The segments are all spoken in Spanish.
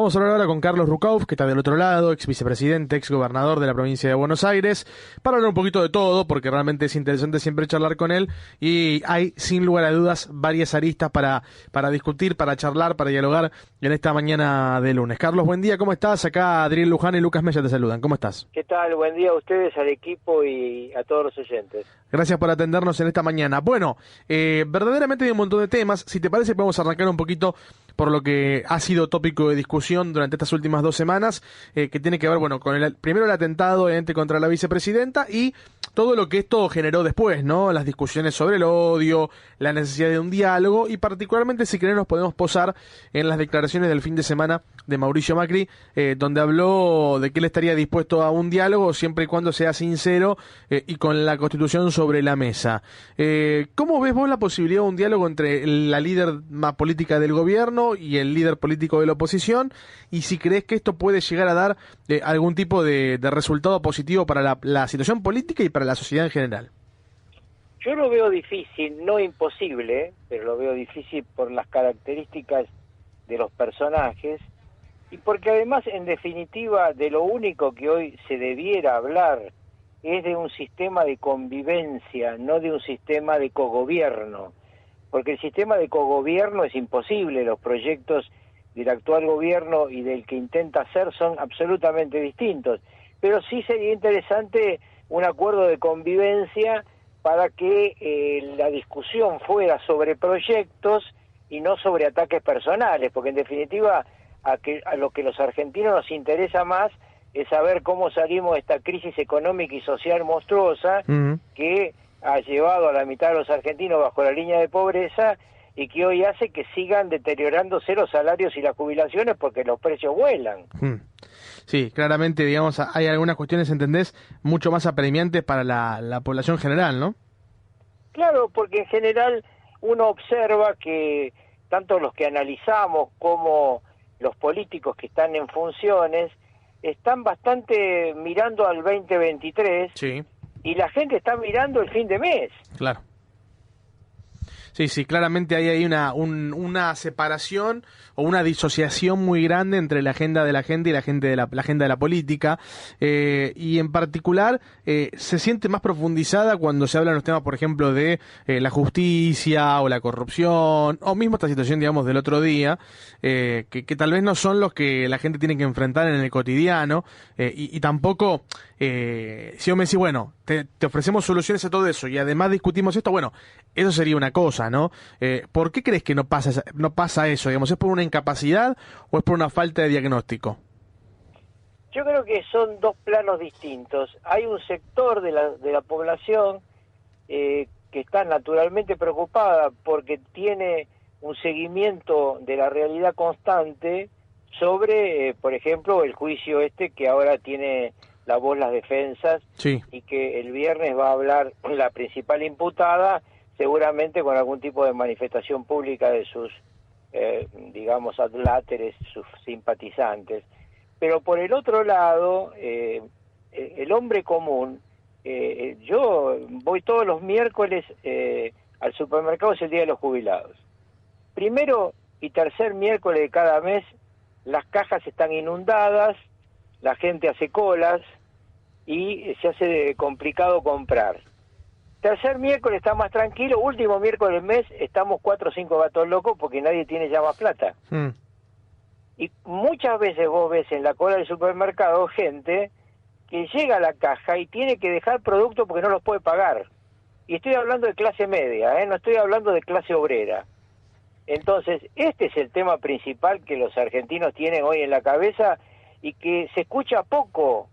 Vamos a hablar ahora con Carlos Rucauf, que está del otro lado, ex vicepresidente, ex gobernador de la provincia de Buenos Aires, para hablar un poquito de todo, porque realmente es interesante siempre charlar con él, y hay, sin lugar a dudas, varias aristas para discutir, para charlar, para dialogar en esta mañana de lunes. Carlos, buen día, ¿cómo estás? Acá Adriel Luján y Lucas Mella te saludan, ¿cómo estás? ¿Qué tal? Buen día a ustedes, al equipo y a todos los oyentes. Gracias por atendernos en esta mañana. Bueno, verdaderamente hay un montón de temas. Si te parece, podemos arrancar un poquito por lo que ha sido tópico de discusión durante estas últimas 2 semanas, que tiene que ver, bueno, con primero el atentado contra la vicepresidenta y todo lo que esto generó después, ¿no? Las discusiones sobre el odio, la necesidad de un diálogo y particularmente, si querés, nos podemos posar en las declaraciones del fin de semana de Mauricio Macri, donde habló de que él estaría dispuesto a un diálogo siempre y cuando sea sincero y con la Constitución sobre la mesa. ¿Cómo ves vos la posibilidad de un diálogo entre la líder política del gobierno y el líder político de la oposición? Y si crees que esto puede llegar a dar algún tipo de resultado positivo para la situación política y para la sociedad en general. Yo lo veo difícil, no imposible, pero lo veo difícil por las características de los personajes y porque además, en definitiva, de lo único que hoy se debiera hablar es de un sistema de convivencia, no de un sistema de cogobierno, porque el sistema de cogobierno es imposible. Los proyectos del actual gobierno y del que intenta hacer son absolutamente distintos, pero sí sería interesante un acuerdo de convivencia para que la discusión fuera sobre proyectos y no sobre ataques personales, porque en definitiva a lo que los argentinos nos interesa más es saber cómo salimos de esta crisis económica y social monstruosa que ha llevado a la mitad de los argentinos bajo la línea de pobreza y que hoy hace que sigan deteriorándose los salarios y las jubilaciones porque los precios vuelan. Sí, claramente, digamos, hay algunas cuestiones, ¿entendés?, mucho más apremiantes para la población general, ¿no? Claro, porque en general uno observa que tanto los que analizamos como los políticos que están en funciones están bastante mirando al 2023, sí, y la gente está mirando el fin de mes. Claro. Sí, claramente hay ahí una separación o una disociación muy grande entre la agenda de la gente y la agenda de la política, y en particular se siente más profundizada cuando se hablan los temas, por ejemplo, de la justicia o la corrupción, o mismo esta situación, digamos, del otro día, que tal vez no son los que la gente tiene que enfrentar en el cotidiano, y tampoco, si vos me decís, bueno, te ofrecemos soluciones a todo eso y además discutimos esto, bueno, eso sería una cosa, ¿no? ¿Por qué crees que no pasa eso? Digamos, ¿es por una incapacidad o es por una falta de diagnóstico? Yo creo que son dos planos distintos. Hay un sector de la población que está naturalmente preocupada porque tiene un seguimiento de la realidad constante sobre, por ejemplo, el juicio que ahora tiene la voz las defensas, sí, y que el viernes va a hablar la principal imputada, seguramente con algún tipo de manifestación pública de sus, digamos, adláteres, sus simpatizantes. Pero por el otro lado, el hombre común, yo voy todos los miércoles al supermercado, es el Día de los Jubilados. Primero y tercer miércoles de cada mes, las cajas están inundadas, la gente hace colas y se hace complicado comprar. Tercer miércoles está más tranquilo, último miércoles del mes estamos 4 o 5 gatos locos porque nadie tiene ya más plata. Y muchas veces vos ves en la cola del supermercado gente que llega a la caja y tiene que dejar productos porque no los puede pagar. Y estoy hablando de clase media, no estoy hablando de clase obrera. Entonces, este es el tema principal que los argentinos tienen hoy en la cabeza y que se escucha poco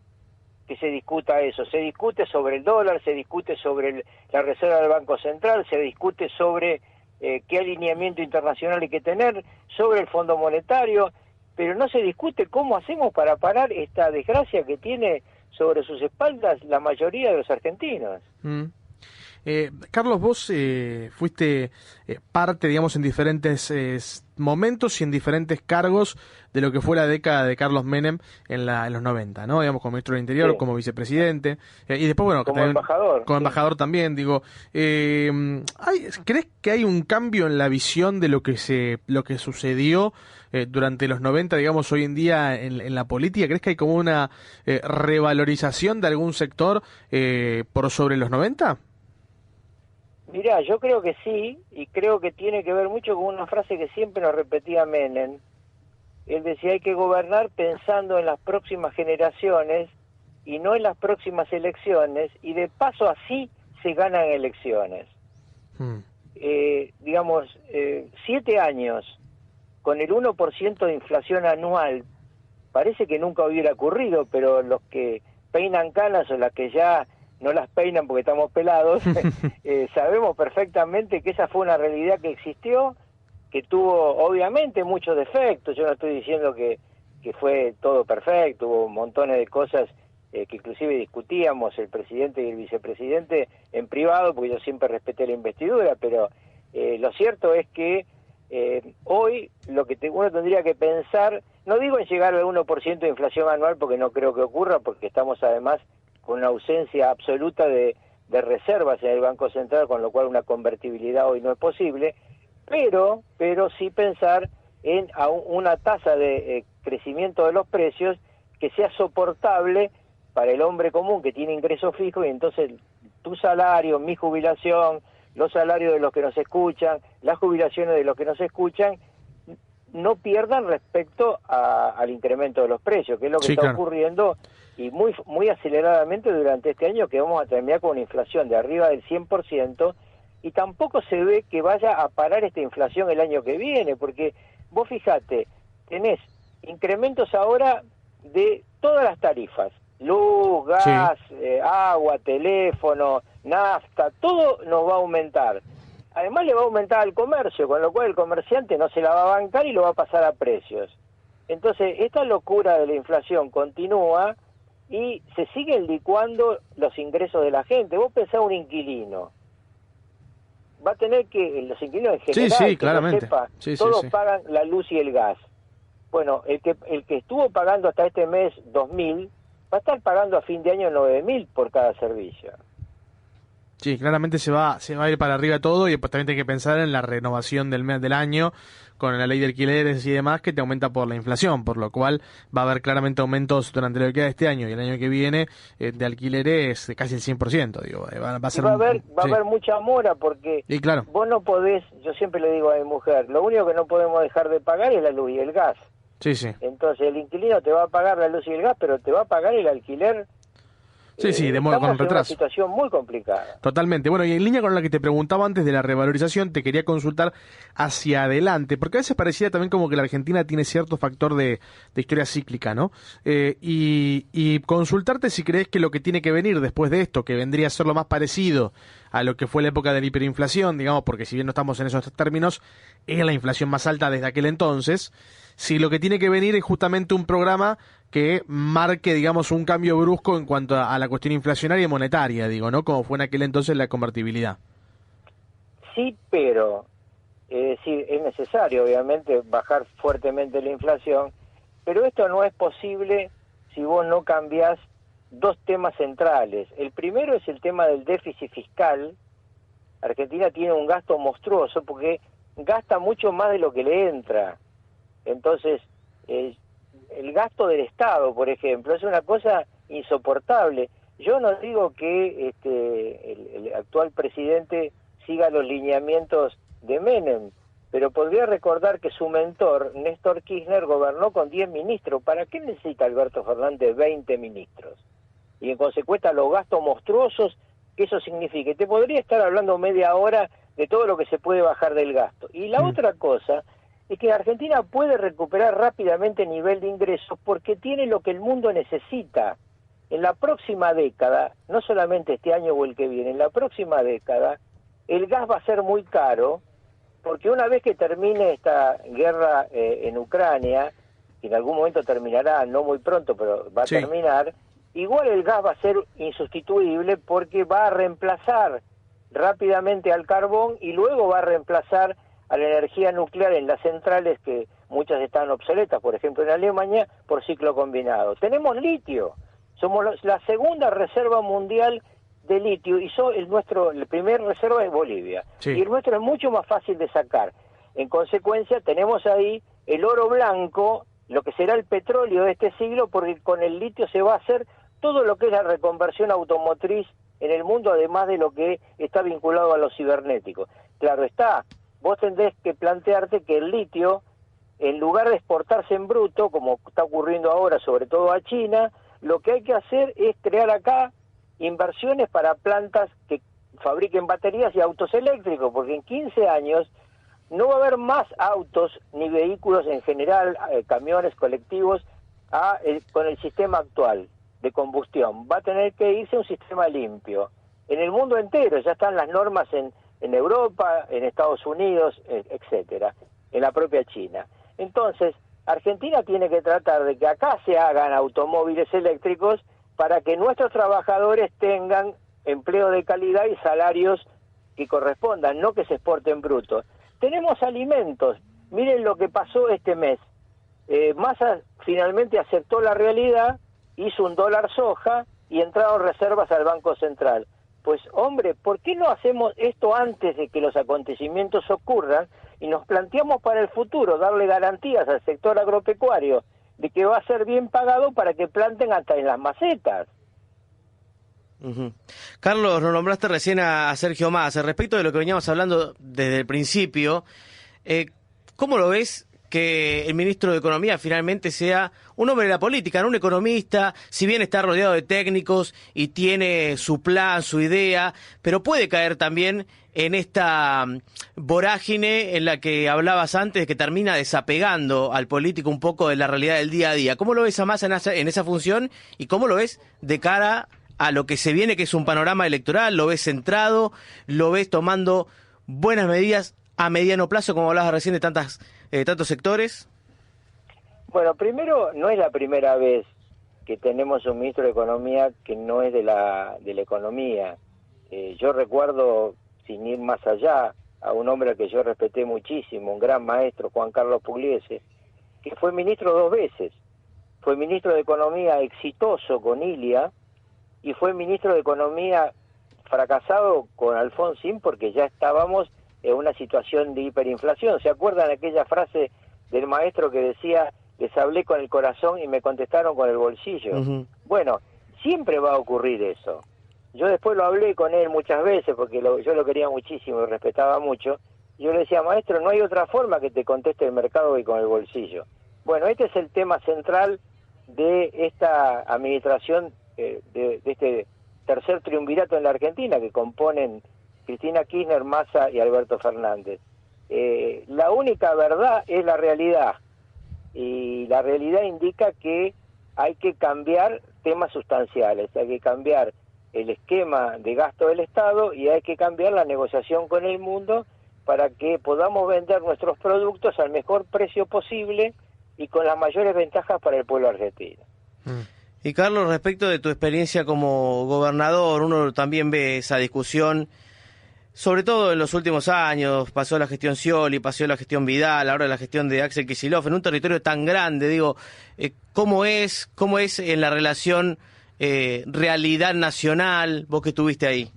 que se discuta eso. Se discute sobre el dólar, se discute sobre la reserva del Banco Central, se discute sobre qué alineamiento internacional hay que tener, sobre el Fondo Monetario, pero no se discute cómo hacemos para parar esta desgracia que tiene sobre sus espaldas la mayoría de los argentinos. Carlos, vos fuiste parte, digamos, en diferentes momentos y en diferentes cargos de lo que fue la década de Carlos Menem en los 90, ¿no? Digamos, como ministro del Interior, Sí. como vicepresidente, y después, bueno, Como también, embajador. como Sí. embajador también, digo. ¿Crees que hay un cambio en la visión de lo que sucedió durante los 90, digamos, hoy en día en la política? ¿Crees que hay como una revalorización de algún sector por sobre los 90? Mirá, yo creo que sí, y creo que tiene que ver mucho con una frase que siempre nos repetía Menem. Él decía, hay que gobernar pensando en las próximas generaciones y no en las próximas elecciones, y de paso así se ganan elecciones. Digamos, 7 años con el 1% de inflación anual, parece que nunca hubiera ocurrido, pero los que peinan canas o las que ya no las peinan porque estamos pelados, sabemos perfectamente que esa fue una realidad que existió, que tuvo obviamente muchos defectos. Yo no estoy diciendo que fue todo perfecto, hubo montones de cosas que inclusive discutíamos el presidente y el vicepresidente en privado, porque yo siempre respeté la investidura, pero lo cierto es que hoy lo que uno tendría que pensar, no digo en llegar al 1% de inflación anual, porque no creo que ocurra, porque estamos además con una ausencia absoluta de reservas en el Banco Central, con lo cual una convertibilidad hoy no es posible, pero sí pensar en una tasa de crecimiento de los precios que sea soportable para el hombre común que tiene ingresos fijos, y entonces tu salario, mi jubilación, los salarios de los que nos escuchan, las jubilaciones de los que nos escuchan, no pierdan respecto al incremento de los precios, que es lo que Sí, está claro. ocurriendo, y muy aceleradamente durante este año, que vamos a terminar con una inflación de arriba del 100%, y tampoco se ve que vaya a parar esta inflación el año que viene, porque vos fijate, tenés incrementos ahora de todas las tarifas, luz, gas, agua, teléfono, nafta, todo nos va a aumentar. Además le va a aumentar al comercio, con lo cual el comerciante no se la va a bancar y lo va a pasar a precios. Entonces, esta locura de la inflación continúa y se siguen licuando los ingresos de la gente. Vos pensás un inquilino, va a tener que, los inquilinos en general, Sí, que claramente. lo sepa, Sí, todos sí. pagan la luz y el gas. Bueno, el que estuvo pagando hasta este mes 2.000, va a estar pagando a fin de año 9.000 por cada servicio. Sí, claramente se va a ir para arriba todo, y después también hay que pensar en la renovación del mes del año con la ley de alquileres y demás, que te aumenta por la inflación, por lo cual va a haber claramente aumentos durante lo que queda de este año y el año que viene de alquileres de casi el 100%, digo, va a Y ser va a sí. haber mucha mora, porque Y claro, vos no podés, yo siempre le digo a mi mujer, lo único que no podemos dejar de pagar es la luz y el gas. sí. Entonces el inquilino te va a pagar la luz y el gas, pero te va a pagar el alquiler. Sí, con Estamos en una retraso. situación muy complicada. Totalmente. Bueno, y en línea con la que te preguntaba antes de la revalorización, te quería consultar hacia adelante, porque a veces parecía también como que la Argentina tiene cierto factor de historia cíclica, ¿no? Y consultarte si crees que lo que tiene que venir después de esto, que vendría a ser lo más parecido a lo que fue la época de la hiperinflación, digamos, porque si bien no estamos en esos términos, es la inflación más alta desde aquel entonces, si lo que tiene que venir es justamente un programa que marque, digamos, un cambio brusco en cuanto a la cuestión inflacionaria y monetaria, digo, ¿no? Como fue en aquel entonces la convertibilidad. Sí, pero sí, es necesario, obviamente, bajar fuertemente la inflación, pero esto no es posible si vos no cambiás dos temas centrales. El primero es el tema del déficit fiscal. Argentina tiene un gasto monstruoso porque gasta mucho más de lo que le entra. Entonces, el gasto del Estado, por ejemplo, es una cosa insoportable. Yo no digo que el actual presidente siga los lineamientos de Menem, pero podría recordar que su mentor, Néstor Kirchner, gobernó con 10 ministros. ¿Para qué necesita Alberto Fernández 20 ministros? Y en consecuencia los gastos monstruosos que eso significa. Te podría estar hablando media hora de todo lo que se puede bajar del gasto. Y la otra cosa es que Argentina puede recuperar rápidamente el nivel de ingresos porque tiene lo que el mundo necesita. En la próxima década, no solamente este año o el que viene, en la próxima década, el gas va a ser muy caro, porque una vez que termine esta guerra en Ucrania, que en algún momento terminará, no muy pronto, pero va a terminar, igual el gas va a ser insustituible porque va a reemplazar rápidamente al carbón y luego va a reemplazar a la energía nuclear en las centrales, que muchas están obsoletas, por ejemplo en Alemania, por ciclo combinado. Tenemos litio, somos la segunda reserva mundial de litio, y el primer reserva es Bolivia, Sí. y el nuestro es mucho más fácil de sacar. En consecuencia tenemos ahí el oro blanco, lo que será el petróleo de este siglo, porque con el litio se va a hacer todo lo que es la reconversión automotriz en el mundo, además de lo que está vinculado a lo cibernético. Claro está, vos tendrés que plantearte que el litio, en lugar de exportarse en bruto, como está ocurriendo ahora, sobre todo a China, lo que hay que hacer es crear acá inversiones para plantas que fabriquen baterías y autos eléctricos, porque en 15 años no va a haber más autos ni vehículos en general, camiones colectivos, con el sistema actual de combustión. Va a tener que irse a un sistema limpio. En el mundo entero ya están las normas en Europa, en Estados Unidos, etcétera, en la propia China. Entonces, Argentina tiene que tratar de que acá se hagan automóviles eléctricos para que nuestros trabajadores tengan empleo de calidad y salarios que correspondan, no que se exporten brutos. Tenemos alimentos, miren lo que pasó este mes. Massa finalmente aceptó la realidad, hizo un dólar soja y entraron reservas al Banco Central. Pues hombre, ¿por qué no hacemos esto antes de que los acontecimientos ocurran y nos planteamos para el futuro darle garantías al sector agropecuario de que va a ser bien pagado para que planten hasta en las macetas? Carlos, nos nombraste recién a Sergio Massa. Respecto de lo que veníamos hablando desde el principio, ¿cómo lo ves que el ministro de Economía finalmente sea un hombre de la política, no un economista? Si bien está rodeado de técnicos y tiene su plan, su idea, pero puede caer también en esta vorágine en la que hablabas antes, que termina desapegando al político un poco de la realidad del día a día. ¿Cómo lo ves a Massa en esa función y cómo lo ves de cara a lo que se viene, que es un panorama electoral? ¿Lo ves centrado? ¿Lo ves tomando buenas medidas a mediano plazo, como hablabas recién, de tantos sectores? Bueno, primero, no es la primera vez que tenemos un ministro de Economía que no es de la economía. Yo recuerdo, sin ir más allá, a un hombre al que yo respeté muchísimo, un gran maestro, Juan Carlos Pugliese, que fue ministro 2 veces. Fue ministro de Economía exitoso con Ilia, y fue ministro de Economía fracasado con Alfonsín, porque ya estábamos en una situación de hiperinflación. ¿Se acuerdan de aquella frase del maestro que decía: les hablé con el corazón y me contestaron con el bolsillo? Bueno, siempre va a ocurrir eso. Yo después lo hablé con él muchas veces, porque yo lo quería muchísimo y respetaba mucho. Yo le decía: maestro, no hay otra forma que te conteste el mercado que con el bolsillo. Bueno, este es el tema central de esta administración, de este tercer triunvirato en la Argentina, que componen Cristina Kirchner, Massa y Alberto Fernández. La única verdad es la realidad, y la realidad indica que hay que cambiar temas sustanciales, hay que cambiar el esquema de gasto del Estado y hay que cambiar la negociación con el mundo para que podamos vender nuestros productos al mejor precio posible y con las mayores ventajas para el pueblo argentino. Y Carlos, respecto de tu experiencia como gobernador, uno también ve esa discusión, sobre todo en los últimos años. Pasó la gestión Scioli, pasó la gestión Vidal, ahora la gestión de Axel Kicillof, en un territorio tan grande. Digo, ¿cómo es en la relación realidad nacional, vos que estuviste ahí?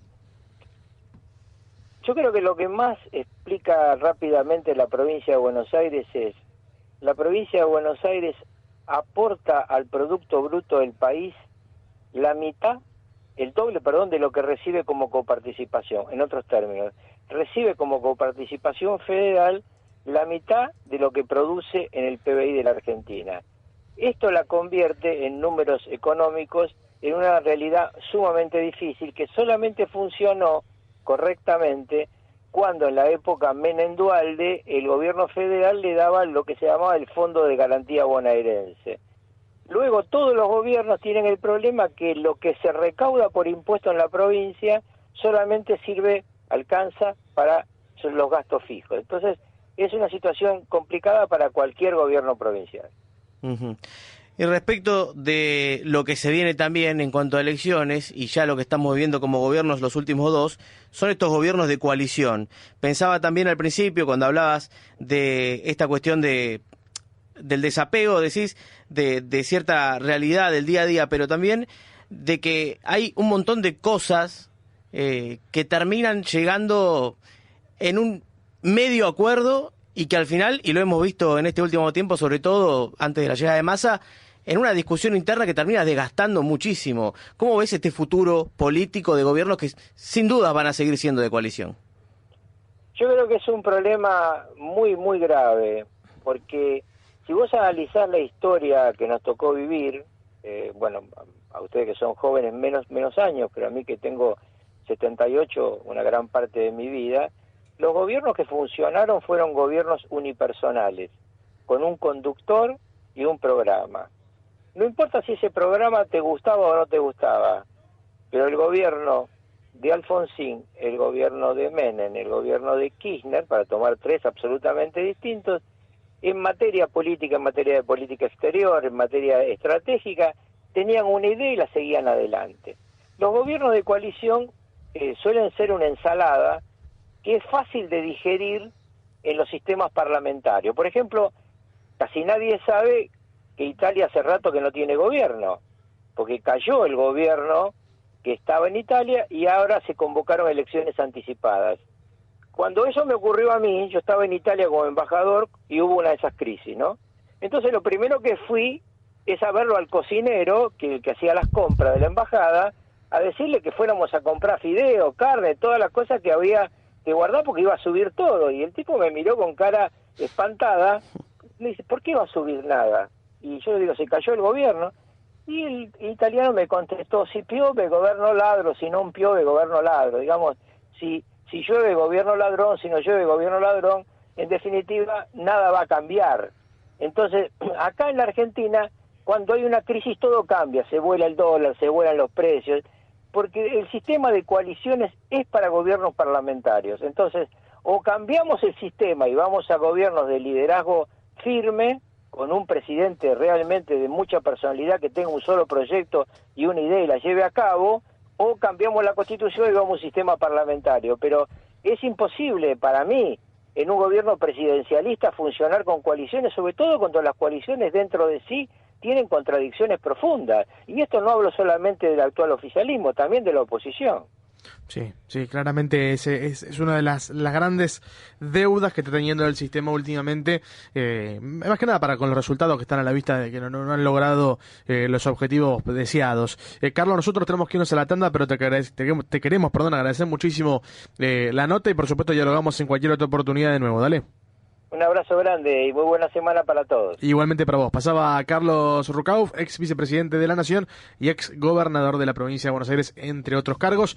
Yo creo que lo que más explica rápidamente la provincia de Buenos Aires es: la provincia de Buenos Aires aporta al Producto Bruto del país el doble, de lo que recibe como coparticipación. En otros términos, recibe como coparticipación federal la mitad de lo que produce en el PBI de la Argentina. Esto la convierte en números económicos en una realidad sumamente difícil, que solamente funcionó correctamente cuando en la época Menem Duhalde el gobierno federal le daba lo que se llamaba el Fondo de Garantía Bonaerense. Luego todos los gobiernos tienen el problema que lo que se recauda por impuesto en la provincia solamente alcanza para los gastos fijos. Entonces es una situación complicada para cualquier gobierno provincial. Y respecto de lo que se viene también en cuanto a elecciones, y ya lo que estamos viviendo como gobiernos los últimos dos, son estos gobiernos de coalición. Pensaba también al principio, cuando hablabas de esta cuestión del desapego, decís, de cierta realidad del día a día, pero también de que hay un montón de cosas que terminan llegando en un medio acuerdo y que al final, y lo hemos visto en este último tiempo, sobre todo antes de la llegada de Massa, en una discusión interna que termina desgastando muchísimo. ¿Cómo ves este futuro político de gobiernos que sin duda van a seguir siendo de coalición? Yo creo que es un problema muy, muy grave, porque si vos analizás la historia que nos tocó vivir, bueno, a ustedes que son jóvenes menos años, pero a mí que tengo 78, una gran parte de mi vida, los gobiernos que funcionaron fueron gobiernos unipersonales, con un conductor y un programa. No importa si ese programa te gustaba o no te gustaba, pero el gobierno de Alfonsín, el gobierno de Menem, el gobierno de Kirchner, para tomar tres absolutamente distintos, en materia política, en materia de política exterior, en materia estratégica, tenían una idea y la seguían adelante. Los gobiernos de coalición suelen ser una ensalada que es fácil de digerir en los sistemas parlamentarios. Por ejemplo, casi nadie sabe que Italia hace rato que no tiene gobierno, porque cayó el gobierno que estaba en Italia y ahora se convocaron elecciones anticipadas. Cuando eso me ocurrió a mí, yo estaba en Italia como embajador y hubo una de esas crisis, ¿no? Entonces lo primero que fui es a verlo al cocinero, que hacía las compras de la embajada, a decirle que fuéramos a comprar fideo, carne, todas las cosas que había que guardar porque iba a subir todo. Y el tipo me miró con cara espantada, me dice, ¿por qué va a subir nada? Y yo le digo, se cayó el gobierno. Y el italiano me contestó, si piove governo ladro, si no piove governo ladro. Digamos, si llueve gobierno ladrón, si no llueve gobierno ladrón, en definitiva nada va a cambiar. Entonces, acá en la Argentina, cuando hay una crisis todo cambia, se vuela el dólar, se vuelan los precios, porque el sistema de coaliciones es para gobiernos parlamentarios. Entonces, o cambiamos el sistema y vamos a gobiernos de liderazgo firme, con un presidente realmente de mucha personalidad que tenga un solo proyecto y una idea y la lleve a cabo, o cambiamos la Constitución y vamos a un sistema parlamentario. Pero es imposible para mí, en un gobierno presidencialista, funcionar con coaliciones, sobre todo cuando las coaliciones dentro de sí tienen contradicciones profundas. Y esto no hablo solamente del actual oficialismo, también de la oposición. Sí, claramente es una de las grandes deudas que está teniendo el sistema últimamente, más que nada para con los resultados que están a la vista de que no han logrado los objetivos deseados. Carlos, nosotros tenemos que irnos a la tanda, pero te queremos agradecer muchísimo la nota y por supuesto dialogamos en cualquier otra oportunidad de nuevo. Dale. Un abrazo grande y muy buena semana para todos. Igualmente para vos. Pasaba Carlos Rucauf, ex vicepresidente de la Nación y ex gobernador de la provincia de Buenos Aires, entre otros cargos.